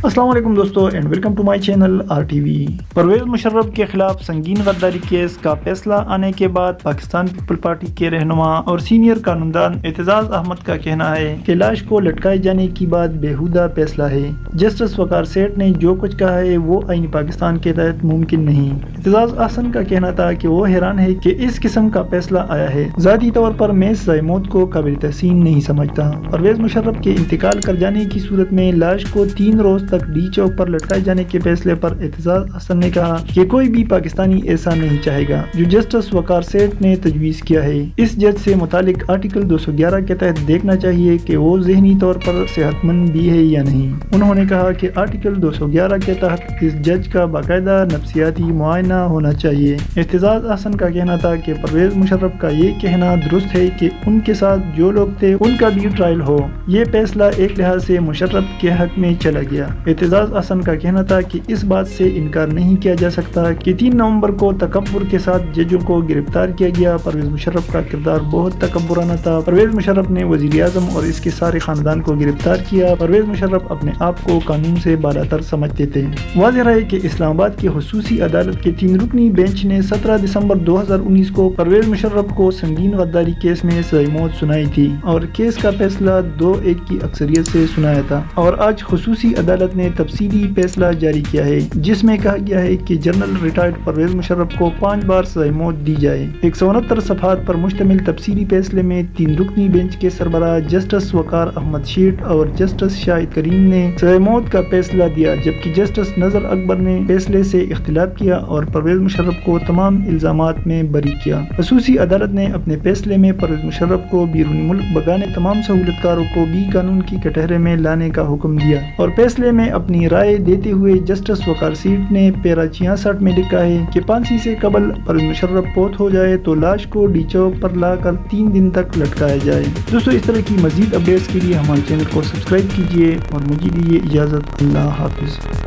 السلام علیکم دوستو and welcome to my channel R T V. Pervez Musharraf کے خلاف سنگین غداری کیس کا فیصلہ آنے کے بعد پاکستان پیپل پارٹی کے رہنما اور سینئر قانوندان اعتزاز احمد کا کہنا ہے کہ لاش کو لٹکائے جانے کی بات بیہودہ فیصلہ ہے۔ جسٹس وقار سیٹھ نے جو کچھ کہا ہے وہ آئین پاکستان کے تحت ممکن نہیں۔ اعتزاز احسن کا کہنا تھا کہ وہ حیران ہے کہ اس قسم کا فیصلہ آیا ہے۔ ذاتی طور پر میں ضائع موت کو قابل تحسین نہیں سمجھتا۔ پرویز مشرف کے انتقال کر جانے کی صورت میں لاش کو 3 روز تک ڈی چوک پر لٹکائے جانے کے فیصلے پر اعتزاز احسن نے کہا کہ کوئی بھی پاکستانی ایسا نہیں چاہے گا جو جسٹس وقار سیٹھ نے تجویز کیا ہے۔ اس جج سے متعلق آرٹیکل 211 کے تحت دیکھنا چاہیے کہ وہ ذہنی طور پر صحت مند بھی ہے یا نہیں۔ انہوں نے کہا کہ آرٹیکل 211 کے تحت اس جج کا باقاعدہ نفسیاتی معائنہ ہونا چاہیے۔ اعتزاز احسن کا کہنا تھا کہ پرویز مشرف کا یہ کہنا درست ہے کہ ان کے ساتھ جو لوگ تھے ان کا بھی ٹرائل ہو۔ یہ فیصلہ ایک لحاظ سے مشرف کے حق میں چلا گیا۔ اعتزاز احسن کا کہنا تھا کہ اس بات سے انکار نہیں کیا جا سکتا کہ 3 نومبر کو تکبر کے ساتھ ججوں کو گرفتار کیا گیا۔ پرویز مشرف کا کردار بہت تکبرانہ تھا۔ پرویز مشرف نے وزیر اعظم اور اس کے سارے خاندان کو گرفتار کیا۔ پرویز مشرف اپنے آپ کو قانون سے بالاتر سمجھتے تھے۔ واضح رہے کہ اسلام آباد کی خصوصی عدالت کے 3 رکنی بینچ نے 17 دسمبر 2019 کو پرویز مشرف کو سنگین غداری کیس میں سزائے موت سنائی تھی اور کیس کا فیصلہ 2-1 کی اکثریت سے سنایا تھا، اور آج خصوصی عدالت نے تفصیلی فیصلہ جاری کیا ہے جس میں کہا گیا ہے کہ جنرل ریٹائرڈ پرویز مشرف کو 5 بار سزائے موت دی جائے۔ 169 صفحات پر مشتمل تفصیلی فیصلے میں 3 رکنی بینچ کے سربراہ جسٹس وقار احمد شیٹ اور جسٹس شاہد کریم نے سزائے موت کا فیصلہ دیا، جبکہ جسٹس نذر اکبر نے فیصلے سے اختلاف کیا اور پرویز مشرف کو تمام الزامات میں بری کیا۔ خصوصی عدالت نے اپنے فیصلے میں پرویز مشرف کو بیرون ملک بھگانے تمام سہولتکاروں کو بھی قانون کی کٹہرے میں لانے کا حکم دیا، اور فیصلے میں اپنی رائے دیتے ہوئے جسٹس وقار سیٹھ نے پیرا 66 میں لکھا ہے کہ پھانسی سے قبل پرویز مشرف فوت ہو جائے تو لاش کو ڈی چوک پر لا کر 3 دن تک لٹکایا جائے۔ دوستو، اس طرح کی مزید اپڈیٹس کے لیے ہمارے چینل کو سبسکرائب کیجیے اور مجھے دیجیے اجازت۔ اللہ حافظ۔